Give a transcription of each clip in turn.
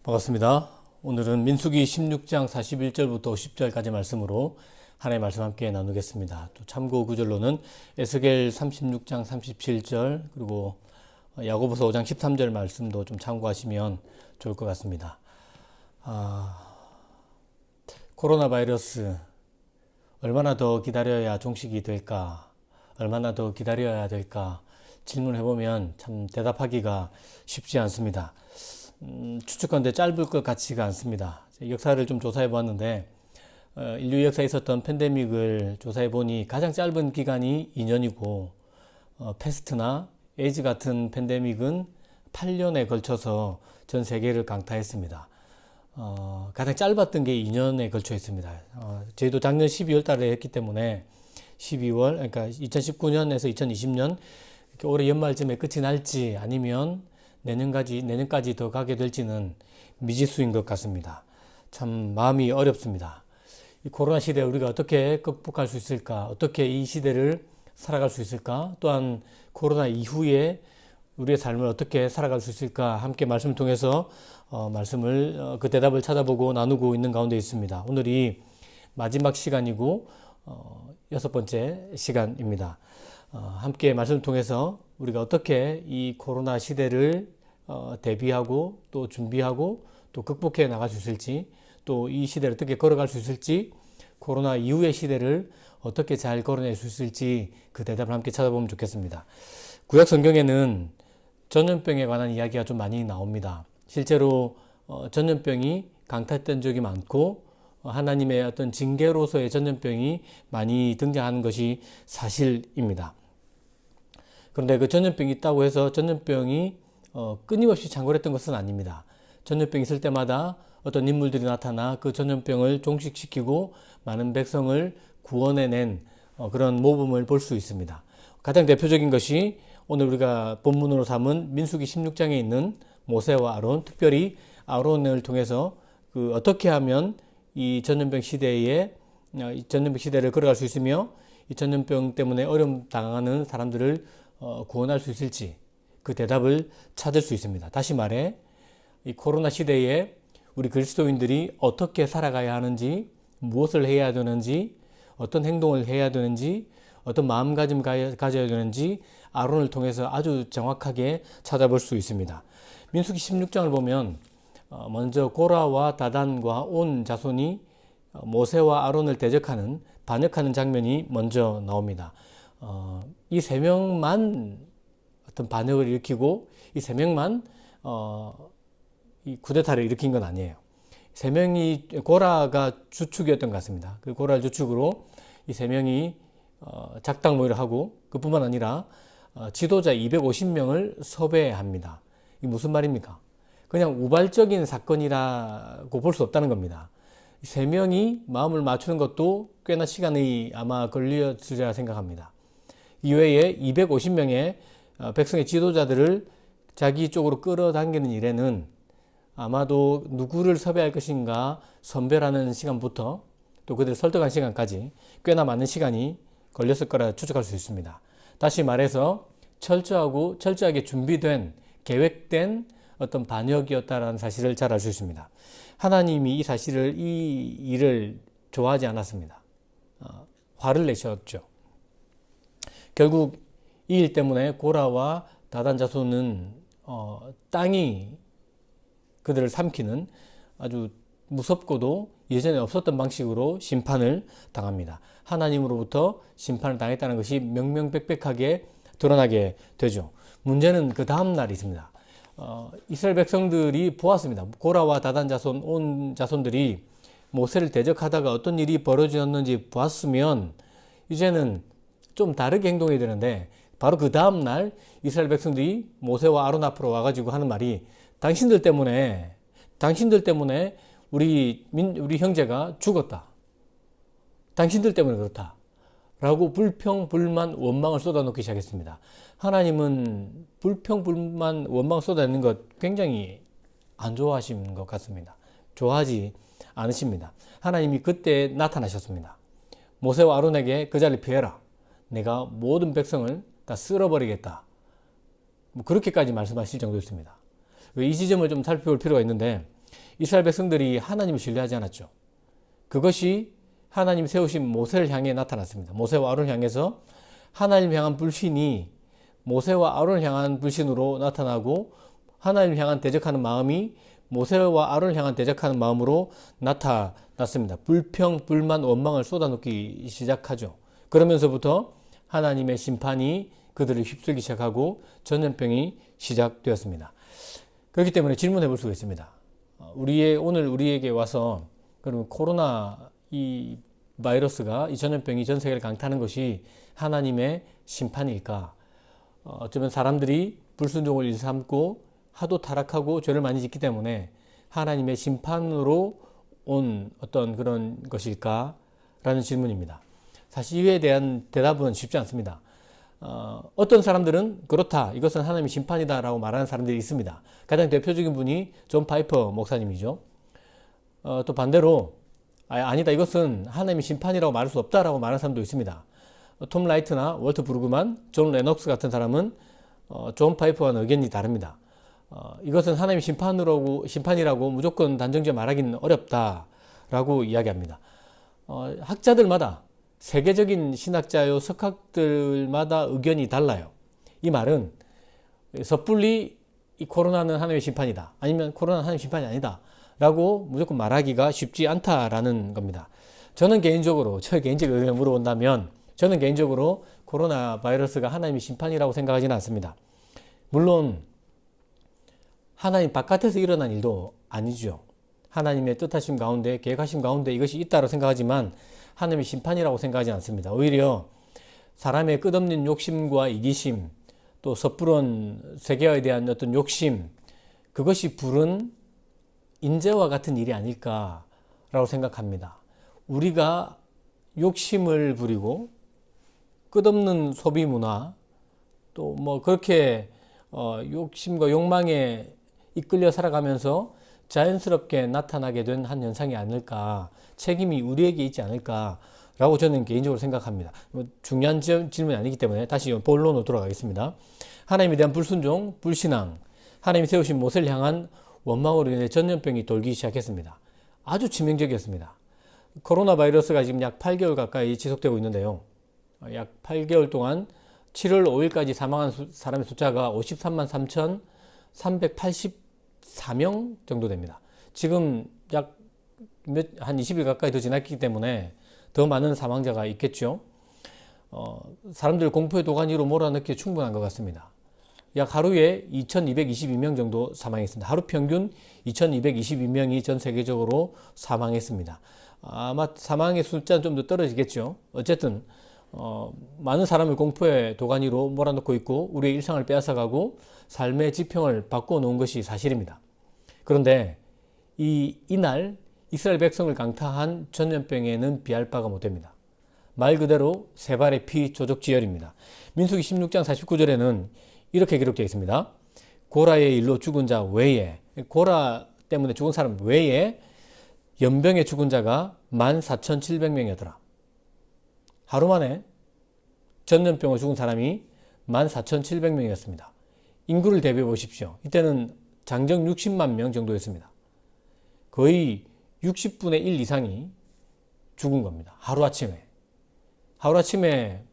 반갑습니다. 오늘은 민수기 16장 41절부터 50절까지 말씀으로 하나님의 말씀 함께 나누겠습니다. 또 참고 구절로는 에스겔 36장 37절 그리고 야고보서 5장 13절 말씀도 좀 참고하시면 좋을 것 같습니다. 코로나 바이러스 얼마나 더 기다려야 종식이 될까? 얼마나 더 기다려야 될까? 질문해보면 참 대답하기가 쉽지 않습니다. 추측컨대 짧을 것 같지가 않습니다. 역사를 좀 조사해 보았는데 인류 역사에 있었던 팬데믹을 조사해 보니 가장 짧은 기간이 2년이고 패스트나 에이즈 같은 팬데믹은 8년에 걸쳐서 전 세계를 강타했습니다. 가장 짧았던 게 2년에 걸쳐 있습니다. 저희도 작년 12월 달에 했기 때문에 12월, 그러니까 2019년에서 2020년 올해 연말쯤에 끝이 날지 아니면 내년까지 더 가게 될지는 미지수인 것 같습니다. 참 마음이 어렵습니다. 이 코로나 시대에 우리가 어떻게 극복할 수 있을까? 어떻게 이 시대를 살아갈 수 있을까? 또한 코로나 이후에 우리의 삶을 어떻게 살아갈 수 있을까? 함께 말씀을 통해서 그 대답을 찾아보고 나누고 있는 가운데 있습니다. 오늘이 마지막 시간이고 6번째 시간입니다. 함께 말씀을 통해서 우리가 어떻게 이 코로나 시대를 대비하고 또 준비하고 또 극복해 나갈 수 있을지, 또 이 시대를 어떻게 걸어갈 수 있을지, 코로나 이후의 시대를 어떻게 잘 걸어낼 수 있을지 그 대답을 함께 찾아보면 좋겠습니다. 구약 성경에는 전염병에 관한 이야기가 좀 많이 나옵니다. 실제로 전염병이 강타했던 적이 많고 하나님의 어떤 징계로서의 전염병이 많이 등장하는 것이 사실입니다. 그런데 그 전염병이 있다고 해서 전염병이 끊임없이 창궐했던 것은 아닙니다. 전염병이 있을 때마다 어떤 인물들이 나타나 그 전염병을 종식시키고 많은 백성을 구원해낸 그런 모범을 볼 수 있습니다. 가장 대표적인 것이 오늘 우리가 본문으로 삼은 민수기 16장에 있는 모세와 아론, 특별히 아론을 통해서 어떻게 하면 이 전염병 시대를 걸어갈 수 있으며 이 전염병 때문에 어려움 당하는 사람들을 구원할 수 있을지 그 대답을 찾을 수 있습니다. 다시 말해 이 코로나 시대에 우리 그리스도인들이 어떻게 살아가야 하는지, 무엇을 해야 되는지, 어떤 행동을 해야 되는지, 어떤 마음가짐을 가져야 되는지 아론을 통해서 아주 정확하게 찾아볼 수 있습니다. 민수기 16장을 보면 먼저 고라와 다단과 온 자손이 모세와 아론을 대적하는 반역하는 장면이 먼저 나옵니다. 이 세 명만 어떤 반역을 일으키고 이 세 명만 이 쿠데타를 일으킨 건 아니에요. 세 명이 고라가 주축이었던 것 같습니다. 그 고라를 주축으로 이 세 명이 작당 모의를 하고 그뿐만 아니라 지도자 250명을 섭외합니다. 이게 무슨 말입니까? 그냥 우발적인 사건이라고 볼 수 없다는 겁니다. 세 명이 마음을 맞추는 것도 꽤나 시간이 아마 걸렸으리라 생각합니다. 이외에 250명의 백성의 지도자들을 자기 쪽으로 끌어당기는 일에는 아마도 누구를 섭외할 것인가 선별하는 시간부터 또 그들을 설득한 시간까지 꽤나 많은 시간이 걸렸을 거라 추측할 수 있습니다. 다시 말해서 철저하게 준비된 계획된 어떤 반역이었다라는 사실을 잘 알 수 있습니다. 하나님이 이 일을 좋아하지 않았습니다. 화를 내셨죠. 결국 이 일 때문에 고라와 다단 자손은 땅이 그들을 삼키는 아주 무섭고도 예전에 없었던 방식으로 심판을 당합니다. 하나님으로부터 심판을 당했다는 것이 명명백백하게 드러나게 되죠. 문제는 그 다음 날이 있습니다. 이스라엘 백성들이 보았습니다. 고라와 다단 자손, 온 자손들이 모세를 대적하다가 어떤 일이 벌어졌는지 보았으면 이제는 좀 다르게 행동해야 되는데 바로 그 다음 날 이스라엘 백성들이 모세와 아론 앞으로 와가지고 하는 말이 당신들 때문에 우리 형제가 죽었다. 당신들 때문에 그렇다. 라고 불평, 불만, 원망을 쏟아놓기 시작했습니다. 하나님은 불평, 불만, 원망을 쏟아내는 것 굉장히 안 좋아하시는 것 같습니다. 좋아하지 않으십니다. 하나님이 그때 나타나셨습니다. 모세와 아론에게 그 자리를 피해라. 내가 모든 백성을 다 쓸어버리겠다. 그렇게까지 말씀하실 정도였습니다. 이 지점을 좀 살펴볼 필요가 있는데 이스라엘 백성들이 하나님을 신뢰하지 않았죠. 그것이 하나님 세우신 모세를 향해 나타났습니다. 모세와 아론을 향해서 하나님 향한 불신이 모세와 아론을 향한 불신으로 나타나고 하나님을 향한 대적하는 마음이 모세와 아론을 향한 대적하는 마음으로 나타났습니다. 불평, 불만, 원망을 쏟아놓기 시작하죠. 그러면서부터 하나님의 심판이 그들을 휩쓸기 시작하고 전염병이 시작되었습니다. 그렇기 때문에 질문해 볼 수가 있습니다. 오늘 우리에게 와서 그럼 코로나 이 바이러스가 이 전염병이 전 세계를 강타하는 것이 하나님의 심판일까? 어쩌면 사람들이 불순종을 일삼고 하도 타락하고 죄를 많이 짓기 때문에 하나님의 심판으로 온 어떤 그런 것일까? 라는 질문입니다. 사실 이에 대한 대답은 쉽지 않습니다. 어떤 사람들은 그렇다, 이것은 하나님의 심판이다 라고 말하는 사람들이 있습니다. 가장 대표적인 분이 존 파이퍼 목사님이죠. 또 반대로 아니다, 이것은 하나님의 심판이라고 말할 수 없다라고 말하는 사람도 있습니다. 톰 라이트나 월터 브루그만, 존 레녹스 같은 사람은 존 파이퍼와는 의견이 다릅니다. 이것은 하나님의 심판이라고 무조건 단정지어 말하기는 어렵다라고 이야기합니다. 학자들마다, 세계적인 신학자요 석학들마다 의견이 달라요. 이 말은 섣불리 이 코로나는 하나님의 심판이다, 아니면 코로나는 하나님의 심판이 아니다 라고 무조건 말하기가 쉽지 않다라는 겁니다. 저는 개인적으로, 제 개인적 의견을 물어본다면 저는 개인적으로 코로나 바이러스가 하나님의 심판이라고 생각하지는 않습니다. 물론 하나님 바깥에서 일어난 일도 아니죠. 하나님의 뜻하심 가운데, 계획하심 가운데 이것이 있다고 생각하지만 하나님의 심판이라고 생각하지 않습니다. 오히려 사람의 끝없는 욕심과 이기심, 또 섣부른 세계화에 대한 어떤 욕심, 그것이 부른 인재와 같은 일이 아닐까라고 생각합니다. 우리가 욕심을 부리고 끝없는 소비 문화, 또 뭐 그렇게 욕심과 욕망에 이끌려 살아가면서 자연스럽게 나타나게 된 한 현상이 아닐까, 책임이 우리에게 있지 않을까라고 저는 개인적으로 생각합니다. 중요한 질문이 아니기 때문에 다시 본론으로 돌아가겠습니다. 하나님에 대한 불순종, 불신앙, 하나님이 세우신 모세를 향한 원망으로 인해 전염병이 돌기 시작했습니다. 아주 치명적이었습니다. 코로나 바이러스가 지금 약 8개월 가까이 지속되고 있는데요. 약 8개월 동안 7월 5일까지 사망한 사람의 숫자가 53만 3,384명 정도 됩니다. 지금 약 한 20일 가까이 더 지났기 때문에 더 많은 사망자가 있겠죠. 사람들 공포의 도가니로 몰아넣기에 충분한 것 같습니다. 약 하루에 2,222명 정도 사망했습니다. 하루 평균 2,222명이 전 세계적으로 사망했습니다. 아마 사망의 숫자는 좀 더 떨어지겠죠. 어쨌든 많은 사람을 공포의 도가니로 몰아넣고 있고 우리의 일상을 빼앗아가고 삶의 지평을 바꿔놓은 것이 사실입니다. 그런데 이날 이스라엘 백성을 강타한 전염병에는 비할 바가 못됩니다. 말 그대로 세 발의 피 조족지혈입니다. 민수기 16장 49절에는 이렇게 기록되어 있습니다. 고라의 일로 죽은 자 외에, 고라 때문에 죽은 사람 외에 연병에 죽은 자가 14,700명이었더라. 하루 만에 전염병으로 죽은 사람이 14,700명이었습니다. 인구를 대비해 보십시오. 이때는 장정 60만 명 정도였습니다. 거의 60분의 1 이상이 죽은 겁니다. 하루아침에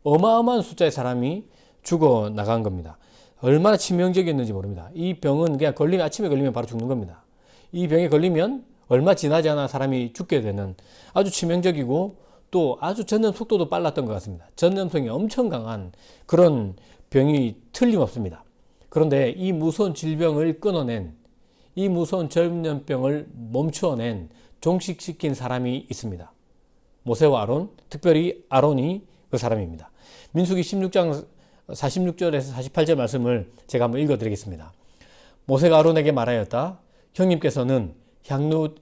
어마어마한 숫자의 사람이 죽어 나간 겁니다. 얼마나 치명적이었는지 모릅니다. 이 병은 그냥 아침에 걸리면 바로 죽는 겁니다. 이 병에 걸리면 얼마 지나지 않아 사람이 죽게 되는 아주 치명적이고 또 아주 전염 속도도 빨랐던 것 같습니다. 전염성이 엄청 강한 그런 병이 틀림없습니다. 그런데 이 무서운 질병을 끊어낸, 이 무서운 전염병을 멈추어낸, 종식시킨 사람이 있습니다. 모세와 아론, 특별히 아론이 그 사람입니다. 민수기 16장 46절에서 48절 말씀을 제가 한번 읽어드리겠습니다. 모세가 아론에게 말하였다. 형님께서는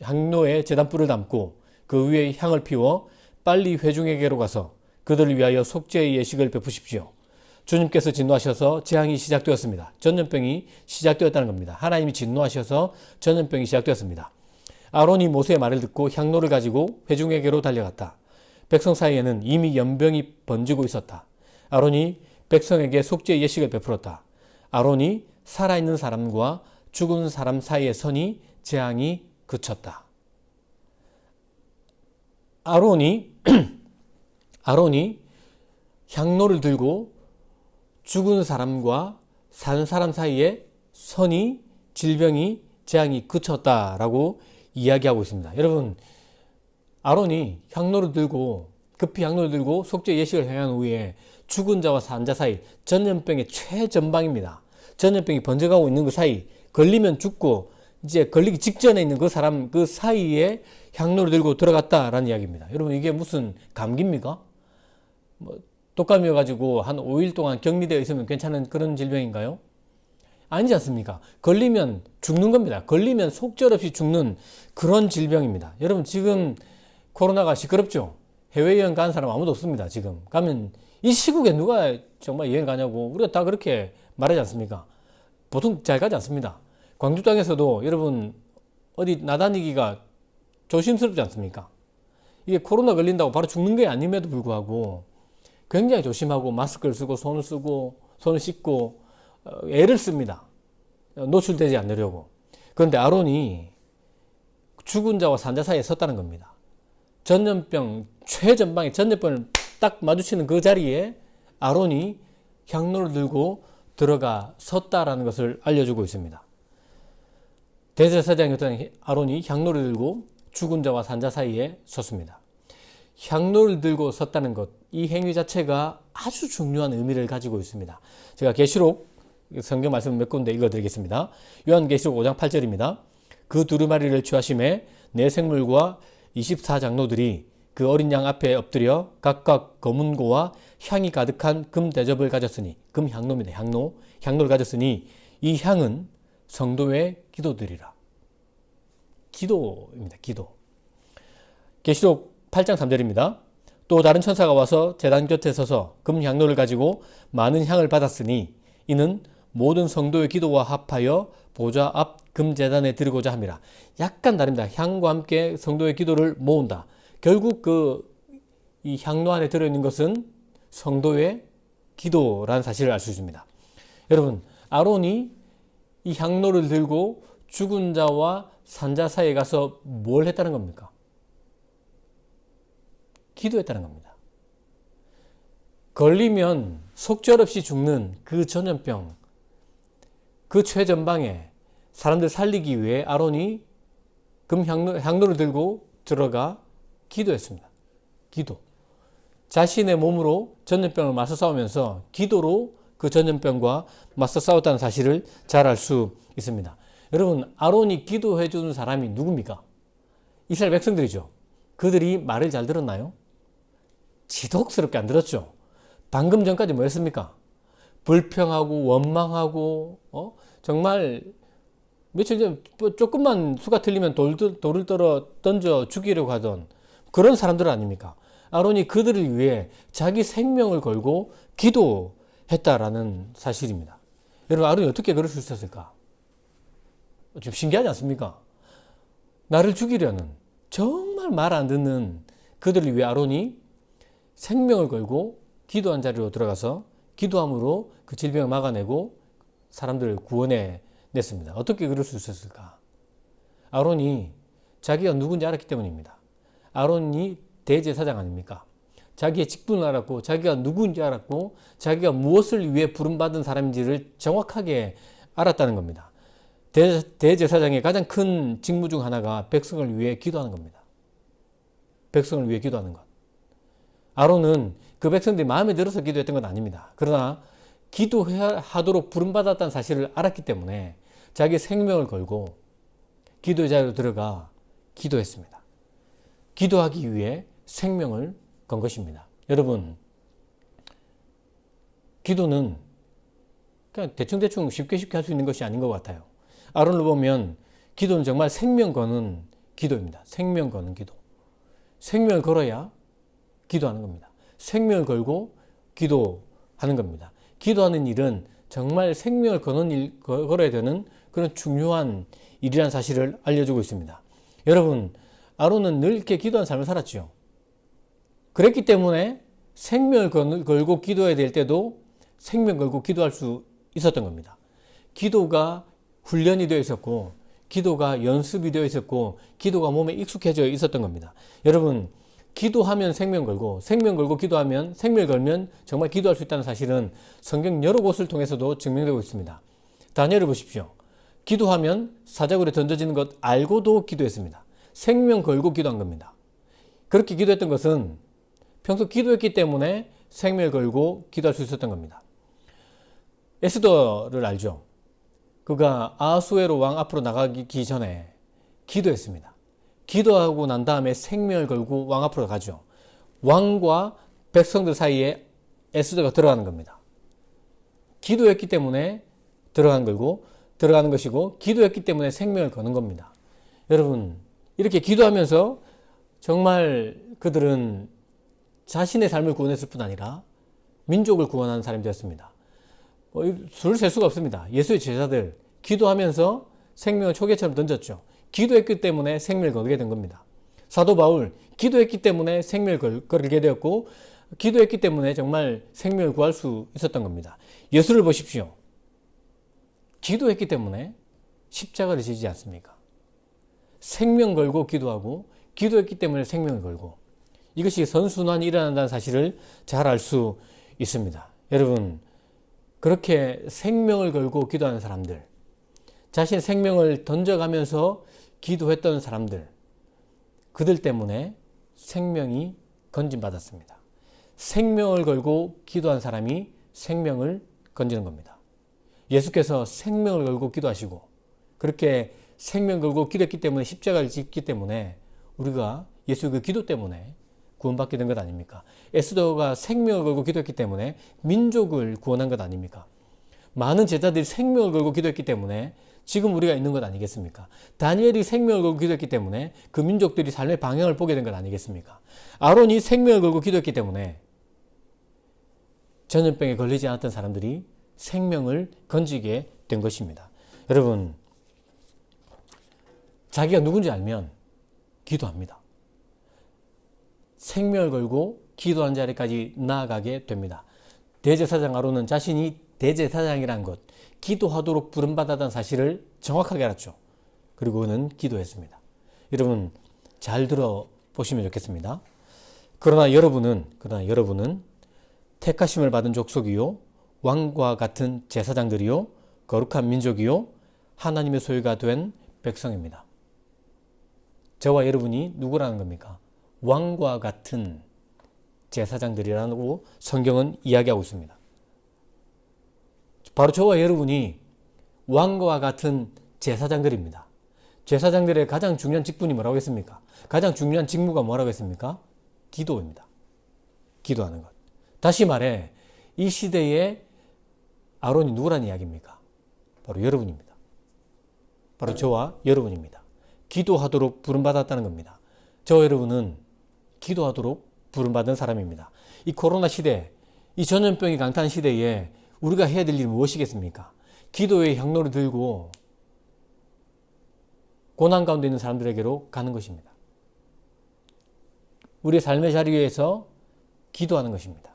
향로에 제단불을 담고 그 위에 향을 피워 빨리 회중에게로 가서 그들을 위하여 속죄의 예식을 베푸십시오. 주님께서 진노하셔서 재앙이 시작되었습니다. 전염병이 시작되었다는 겁니다. 하나님이 진노하셔서 전염병이 시작되었습니다. 아론이 모세의 말을 듣고 향로를 가지고 회중에게로 달려갔다. 백성 사이에는 이미 연병이 번지고 있었다. 아론이 백성에게 속죄의 예식을 베풀었다. 아론이 살아있는 사람과 죽은 사람 사이에 서니 재앙이 그쳤다. 아론이 향로를 들고 죽은 사람과 산 사람 사이에 선이, 질병이, 재앙이 그쳤다라고 이야기하고 있습니다. 여러분, 아론이 향로를 들고 급히 향로를 들고 속죄 예식을 행한 후에 죽은 자와 산 자 사이, 전염병의 최전방입니다. 전염병이 번져가고 있는 그 사이, 걸리면 죽고 이제 걸리기 직전에 있는 그 사람 그 사이에 향로를 들고 들어갔다라는 이야기입니다. 여러분, 이게 무슨 감기입니까? 독감이어가지고 한 5일 동안 격리되어 있으면 괜찮은 그런 질병인가요? 아니지 않습니까? 걸리면 죽는 겁니다. 걸리면 속절없이 죽는 그런 질병입니다. 여러분, 지금 코로나가 시끄럽죠? 해외여행 간 사람 아무도 없습니다. 지금 가면 이 시국에 누가 정말 여행 가냐고 우리가 다 그렇게 말하지 않습니까? 보통 잘 가지 않습니다. 광주 땅에서도 여러분 어디 나다니기가 조심스럽지 않습니까? 이게 코로나 걸린다고 바로 죽는 게 아님에도 불구하고 굉장히 조심하고 마스크를 쓰고 손을 씻고 애를 씁니다. 노출되지 않으려고. 그런데 아론이 죽은 자와 산 자 사이에 섰다는 겁니다. 전염병 최전방에 전염병을 딱 마주치는 그 자리에 아론이 향로를 들고 들어가 섰다라는 것을 알려주고 있습니다. 대제사장이었던 아론이 향로를 들고 죽은 자와 산 자 사이에 섰습니다. 향로를 들고 섰다는 것, 이 행위 자체가 아주 중요한 의미를 가지고 있습니다. 제가 계시록 성경 말씀 몇 군데 읽어드리겠습니다. 요한계시록 5장 8절입니다. 그 두루마리를 취하심에 내 생물과 24장로들이 그 어린 양 앞에 엎드려 각각 검은고와 향이 가득한 금 대접을 가졌으니, 금 향로입니다. 향로를 가졌으니 이 향은 성도의 기도들이라. 기도입니다. 기도. 계시록 8장 3절입니다. 또 다른 천사가 와서 제단 곁에 서서 금 향로를 가지고 많은 향을 받았으니 이는 모든 성도의 기도와 합하여 보좌 앞 금제단에 드리고자 함이라. 약간 다릅니다. 향과 함께 성도의 기도를 모은다. 결국 이 향로 안에 들어있는 것은 성도의 기도라는 사실을 알 수 있습니다. 여러분, 아론이 이 향로를 들고 죽은 자와 산 자 사이에 가서 뭘 했다는 겁니까? 기도했다는 겁니다. 걸리면 속절없이 죽는 그 전염병, 그 최전방에 사람들 살리기 위해 아론이 금 향로를 들고 들어가 기도했습니다. 기도. 자신의 몸으로 전염병을 맞서 싸우면서 기도로 그 전염병과 맞서 싸웠다는 사실을 잘 알 수 있습니다. 여러분, 아론이 기도해 주는 사람이 누굽니까? 이스라엘 백성들이죠. 그들이 말을 잘 들었나요? 지독스럽게 안 들었죠. 방금 전까지 뭐였습니까? 불평하고 원망하고 정말 며칠 전 조금만 수가 틀리면 돌을 던져 죽이려고 하던 그런 사람들 아닙니까? 아론이 그들을 위해 자기 생명을 걸고 기도했다라는 사실입니다. 여러분, 아론이 어떻게 그럴 수 있었을까? 좀 신기하지 않습니까? 나를 죽이려는 정말 말 안 듣는 그들을 위해 아론이 생명을 걸고 기도한 자리로 들어가서 기도함으로 그 질병을 막아내고 사람들을 구원해 냈습니다. 어떻게 그럴 수 있었을까? 아론이 자기가 누군지 알았기 때문입니다. 아론이 대제사장 아닙니까? 자기의 직분을 알았고 자기가 누구인지 알았고 자기가 무엇을 위해 부름받은 사람인지를 정확하게 알았다는 겁니다. 대제사장의 가장 큰 직무 중 하나가 백성을 위해 기도하는 겁니다. 백성을 위해 기도하는 것. 아론은 그 백성들이 마음에 들어서 기도했던 건 아닙니다. 그러나 기도하도록 부름받았다는 사실을 알았기 때문에 자기 생명을 걸고 기도의 자리로 들어가 기도했습니다. 기도하기 위해 생명을 건 것입니다. 여러분, 기도는 그냥 대충 쉽게 할 수 있는 것이 아닌 것 같아요. 아론을 보면 기도는 정말 생명 거는 기도입니다. 생명 거는 기도. 생명을 걸어야 기도하는 겁니다. 생명을 걸고 기도하는 겁니다. 기도하는 일은 정말 생명을 걸어야 되는 그런 중요한 일이라는 사실을 알려주고 있습니다. 여러분, 아론은 늘 이렇게 기도하는 삶을 살았죠. 그랬기 때문에 생명을 걸고 기도해야 될 때도 생명 걸고 기도할 수 있었던 겁니다. 기도가 훈련이 되어 있었고 기도가 연습이 되어 있었고 기도가 몸에 익숙해져 있었던 겁니다. 여러분, 기도하면 생명 걸고 생명 걸고 기도하면 생명 걸면 정말 기도할 수 있다는 사실은 성경 여러 곳을 통해서도 증명되고 있습니다. 다니엘을 보십시오. 기도하면 사자굴에 던져지는 것 알고도 기도했습니다. 생명 걸고 기도한 겁니다. 그렇게 기도했던 것은 평소 기도했기 때문에 생명을 걸고 기도할 수 있었던 겁니다. 에스더를 알죠? 그가 아하수에로 왕 앞으로 나가기 전에 기도했습니다. 기도하고 난 다음에 생명을 걸고 왕 앞으로 가죠. 왕과 백성들 사이에 에스더가 들어가는 겁니다. 기도했기 때문에 들어가는 것이고 기도했기 때문에 생명을 거는 겁니다. 여러분, 이렇게 기도하면서 정말 그들은 자신의 삶을 구원했을 뿐 아니라 민족을 구원하는 사람이 되었습니다. 줄 셀 수가 없습니다. 예수의 제자들 기도하면서 생명을 초계처럼 던졌죠. 기도했기 때문에 생명을 걸게 된 겁니다. 사도 바울 기도했기 때문에 생명을 걸게 되었고 기도했기 때문에 정말 생명을 구할 수 있었던 겁니다. 예수를 보십시오. 기도했기 때문에 십자가를 지지 않습니까? 생명 걸고 기도하고 기도했기 때문에 생명을 걸고 이것이 선순환이 일어난다는 사실을 잘 알 수 있습니다. 여러분, 그렇게 생명을 걸고 기도하는 사람들, 자신의 생명을 던져가면서 기도했던 사람들, 그들 때문에 생명이 건진받았습니다. 생명을 걸고 기도한 사람이 생명을 건지는 겁니다. 예수께서 생명을 걸고 기도하시고 그렇게 생명 걸고 기도했기 때문에 십자가를 짓기 때문에 우리가 예수의 그 기도 때문에 구원받게 된 것 아닙니까? 에스더가 생명을 걸고 기도했기 때문에 민족을 구원한 것 아닙니까? 많은 제자들이 생명을 걸고 기도했기 때문에 지금 우리가 있는 것 아니겠습니까? 다니엘이 생명을 걸고 기도했기 때문에 그 민족들이 삶의 방향을 보게 된 것 아니겠습니까? 아론이 생명을 걸고 기도했기 때문에 전염병에 걸리지 않았던 사람들이 생명을 건지게 된 것입니다. 여러분, 자기가 누군지 알면 기도합니다. 생명을 걸고 기도한 자리까지 나아가게 됩니다. 대제사장 아론은 자신이 대제사장이라는 것, 기도하도록 부름받았다는 사실을 정확하게 알았죠. 그리고 그는 기도했습니다. 여러분, 잘 들어보시면 좋겠습니다. 그러나 여러분은 택하심을 받은 족속이요, 왕과 같은 제사장들이요, 거룩한 민족이요, 하나님의 소유가 된 백성입니다. 저와 여러분이 누구라는 겁니까? 왕과 같은 제사장들이라고 성경은 이야기하고 있습니다. 바로 저와 여러분이 왕과 같은 제사장들입니다. 제사장들의 가장 중요한 직분이 뭐라고 했습니까? 가장 중요한 직무가 뭐라고 했습니까? 기도입니다. 기도하는 것. 다시 말해, 이 시대에 아론이 누구라는 이야기입니까? 바로 여러분입니다. 바로 저와 여러분입니다. 기도하도록 부름받았다는 겁니다. 저와 여러분은 기도하도록 부름받은 사람입니다. 이 코로나 시대, 이 전염병이 강타한 시대에 우리가 해야 될 일이 무엇이겠습니까? 기도의 향로를 들고 고난 가운데 있는 사람들에게로 가는 것입니다. 우리의 삶의 자리에서 기도하는 것입니다.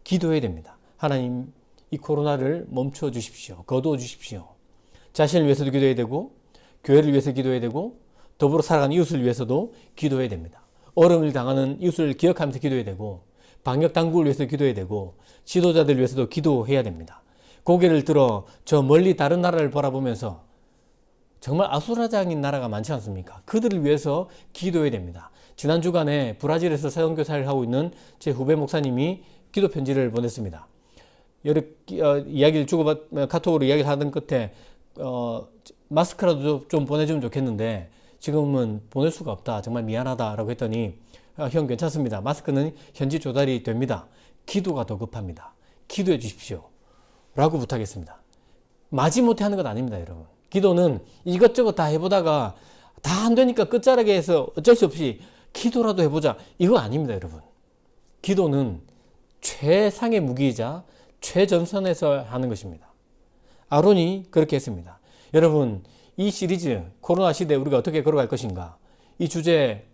기도해야 됩니다. 하나님, 이 코로나를 멈춰 주십시오. 거두어 주십시오. 자신을 위해서도 기도해야 되고 교회를 위해서 기도해야 되고 더불어 살아가는 이웃을 위해서도 기도해야 됩니다. 어려움을 당하는 이웃을 기억하면서 기도해야 되고 방역 당국을 위해서 기도해야 되고 지도자들 위해서도 기도해야 됩니다. 고개를 들어 저 멀리 다른 나라를 바라보면서 정말 아수라장인 나라가 많지 않습니까? 그들을 위해서 기도해야 됩니다. 지난 주간에 브라질에서 사형교사를 하고 있는 제 후배 목사님이 기도 편지를 보냈습니다. 여러 이야기를 카톡으로 이야기를 하던 끝에 마스크라도 좀 보내주면 좋겠는데 지금은 보낼 수가 없다. 정말 미안하다라고 했더니 형 괜찮습니다. 마스크는 현지 조달이 됩니다. 기도가 더 급합니다. 기도해 주십시오. 라고 부탁했습니다. 마지못해 하는 건 아닙니다, 여러분. 기도는 이것저것 다 해보다가 다 안 되니까 끝자락에 해서 어쩔 수 없이 기도라도 해보자. 이거 아닙니다, 여러분. 기도는 최상의 무기이자 최전선에서 하는 것입니다. 아론이 그렇게 했습니다. 여러분, 이 시리즈 코로나 시대에 우리가 어떻게 걸어갈 것인가, 이 주제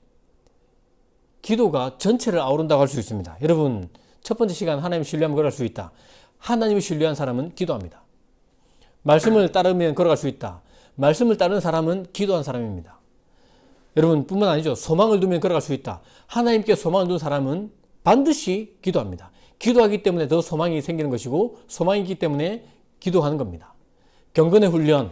기도가 전체를 아우른다고 할 수 있습니다. 여러분, 첫 번째 시간 하나님을 신뢰하면 걸어갈 수 있다. 하나님을 신뢰한 사람은 기도합니다. 말씀을 따르면 걸어갈 수 있다. 말씀을 따르는 사람은 기도한 사람입니다. 여러분 뿐만 아니죠. 소망을 두면 걸어갈 수 있다. 하나님께 소망을 둔 사람은 반드시 기도합니다. 기도하기 때문에 더 소망이 생기는 것이고 소망이 있기 때문에 기도하는 겁니다. 경건의 훈련,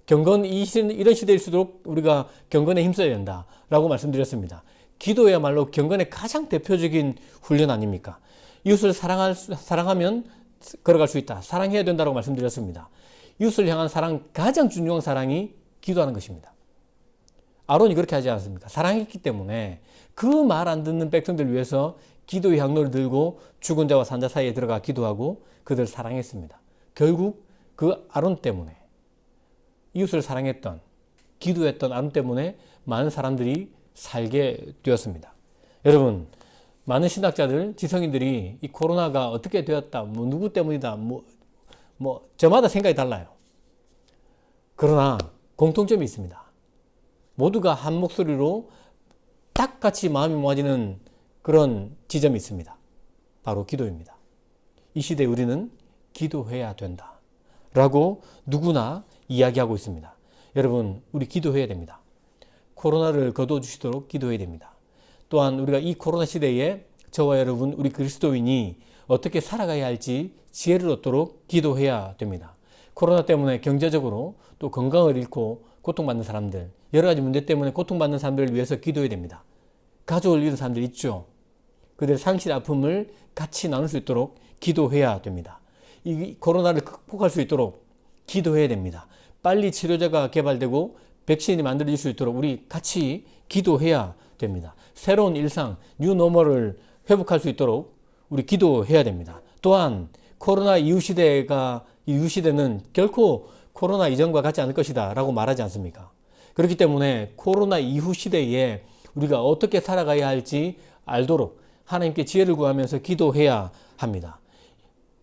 이런 시대일수록 우리가 경건에 힘써야 된다라고 말씀드렸습니다. 기도야말로 경건의 가장 대표적인 훈련 아닙니까? 이웃을 사랑하면 걸어갈 수 있다. 사랑해야 된다고 말씀드렸습니다. 이웃을 향한 사랑, 가장 중요한 사랑이 기도하는 것입니다. 아론이 그렇게 하지 않았습니까? 사랑했기 때문에 그 말 안 듣는 백성들을 위해서 기도의 향로를 들고 죽은 자와 산 자 사이에 들어가 기도하고 그들을 사랑했습니다. 결국 그 아론 때문에, 이웃을 사랑했던, 기도했던 아론 때문에 많은 사람들이 살게 되었습니다. 여러분, 많은 신학자들, 지성인들이 이 코로나가 어떻게 되었다, 누구 때문이다, 저마다 생각이 달라요. 그러나 공통점이 있습니다. 모두가 한 목소리로 딱 같이 마음이 모아지는 그런 지점이 있습니다. 바로 기도입니다. 이 시대에 우리는 기도해야 된다 라고 누구나 이야기하고 있습니다. 여러분, 우리 기도해야 됩니다. 코로나를 거둬주시도록 기도해야 됩니다. 또한 우리가 이 코로나 시대에 저와 여러분, 우리 그리스도인이 어떻게 살아가야 할지 지혜를 얻도록 기도해야 됩니다. 코로나 때문에 경제적으로 또 건강을 잃고 고통받는 사람들, 여러 가지 문제 때문에 고통받는 사람들을 위해서 기도해야 됩니다. 가족을 잃은 사람들 있죠. 그들의 상실 아픔을 같이 나눌 수 있도록 기도해야 됩니다. 이 코로나를 극복할 수 있도록 기도해야 됩니다. 빨리 치료제가 개발되고 백신이 만들어질 수 있도록 우리 같이 기도해야 됩니다. 새로운 일상, 뉴노멀을 회복할 수 있도록 우리 기도해야 됩니다. 또한 코로나 이후 시대는 결코 코로나 이전과 같지 않을 것이다 라고 말하지 않습니까? 그렇기 때문에 코로나 이후 시대에 우리가 어떻게 살아가야 할지 알도록 하나님께 지혜를 구하면서 기도해야 합니다.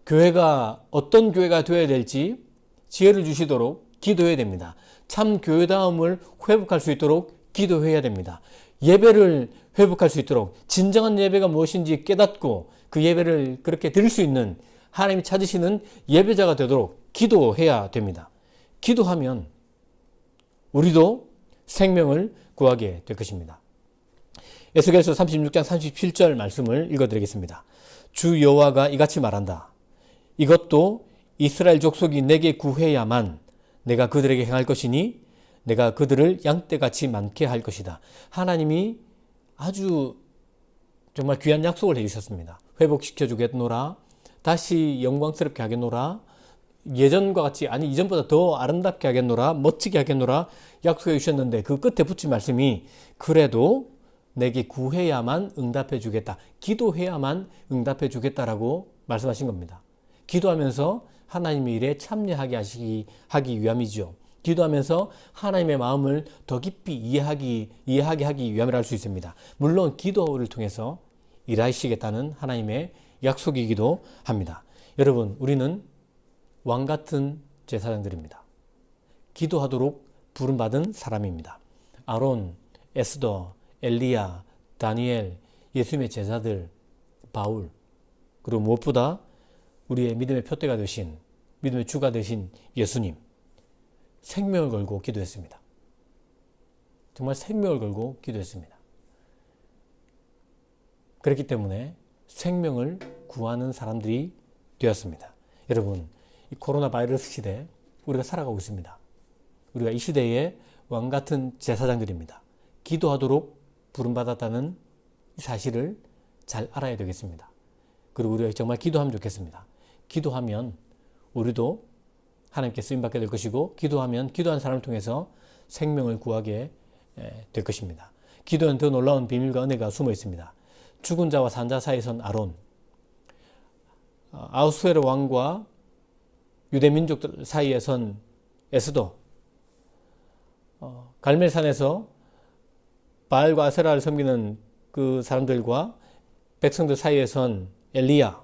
교회가 어떤 교회가 되어야 될지 지혜를 주시도록 기도해야 됩니다. 참 교회다움을 회복할 수 있도록 기도해야 됩니다. 예배를 회복할 수 있도록 진정한 예배가 무엇인지 깨닫고 그 예배를 그렇게 드릴 수 있는 하나님이 찾으시는 예배자가 되도록 기도해야 됩니다. 기도하면 우리도 생명을 구하게 될 것입니다. 에스겔서 36장 37절 말씀을 읽어드리겠습니다. 주 여호와가 이같이 말한다. 이것도 이스라엘 족속이 내게 구해야만 내가 그들에게 행할 것이니 내가 그들을 양떼같이 많게 할 것이다. 하나님이 아주 정말 귀한 약속을 해주셨습니다. 회복시켜 주겠노라. 다시 영광스럽게 하겠노라. 예전과 같이, 아니 이전보다 더 아름답게 하겠노라. 멋지게 하겠노라. 약속해 주셨는데 그 끝에 붙인 말씀이 그래도 내게 구해야만 응답해 주겠다. 기도해야만 응답해 주겠다라고 말씀하신 겁니다. 기도하면서 하나님의 일에 참여하게 하기 위함이죠. 기도하면서 하나님의 마음을 더 깊이 이해하게 하기 위함이라 할 수 있습니다. 물론 기도를 통해서 일하시겠다는 하나님의 약속이기도 합니다. 여러분, 우리는 왕 같은 제사장들입니다. 기도하도록 부름받은 사람입니다. 아론, 에스더, 엘리야, 다니엘, 예수님의 제자들, 바울, 그리고 무엇보다 우리의 믿음의 표대가 되신, 믿음의 주가 되신 예수님, 생명을 걸고 기도했습니다. 정말 생명을 걸고 기도했습니다. 그렇기 때문에 생명을 구하는 사람들이 되었습니다. 여러분, 이 코로나 바이러스 시대에 우리가 살아가고 있습니다. 우리가 이 시대의 왕같은 제사장들입니다. 기도하도록 부름받았다는 사실을 잘 알아야 되겠습니다. 그리고 우리가 정말 기도하면 좋겠습니다. 기도하면 우리도 하나님께 쓰임받게 될 것이고, 기도하면 기도한 사람을 통해서 생명을 구하게 될 것입니다. 기도는 더 놀라운 비밀과 은혜가 숨어 있습니다. 죽은 자와 산 자 사이에 선 아론, 아하수에로 왕과 유대 민족들 사이에 선 에스더, 갈멜산에서 바알과 아세라를 섬기는 그 사람들과 백성들 사이에 선 엘리야,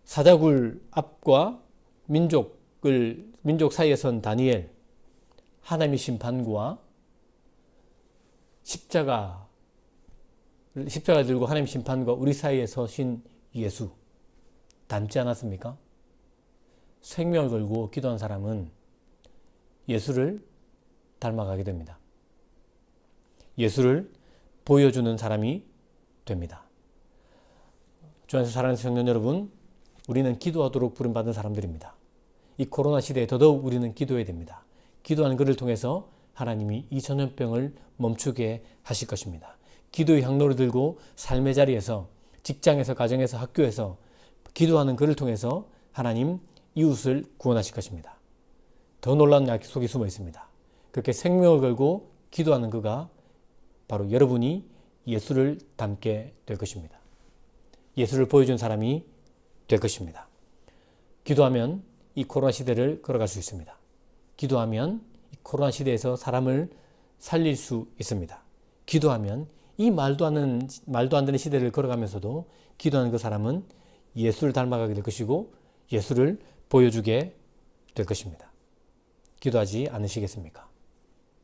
사자굴 앞과 민족 사이에 선 다니엘, 하나님의 심판과 십자가 들고 하나님의 심판과 우리 사이에 서신 예수, 닮지 않았습니까? 생명을 걸고 기도한 사람은 예수를 닮아가게 됩니다. 예수를 보여주는 사람이 됩니다. 주 안에서 사랑하는 청년 여러분, 우리는 기도하도록 부름받은 사람들입니다. 이 코로나 시대에 더더욱 우리는 기도해야 됩니다. 기도하는 것을 통해서 하나님이 이 전염병을 멈추게 하실 것입니다. 기도의 향로를 들고 삶의 자리에서, 직장에서, 가정에서, 학교에서 기도하는 것을 통해서 하나님 이웃을 구원하실 것입니다. 더 놀라운 약속이 숨어 있습니다. 그렇게 생명을 걸고 기도하는 그가 바로 여러분이 예수를 닮게 될 것입니다. 예수를 보여준 사람이 될 것입니다. 기도하면 이 코로나 시대를 걸어갈 수 있습니다. 기도하면 이 코로나 시대에서 사람을 살릴 수 있습니다. 기도하면 이 말도 안 되는 시대를 걸어가면서도 기도하는 그 사람은 예수를 닮아가게 될 것이고 예수를 보여주게 될 것입니다. 기도하지 않으시겠습니까?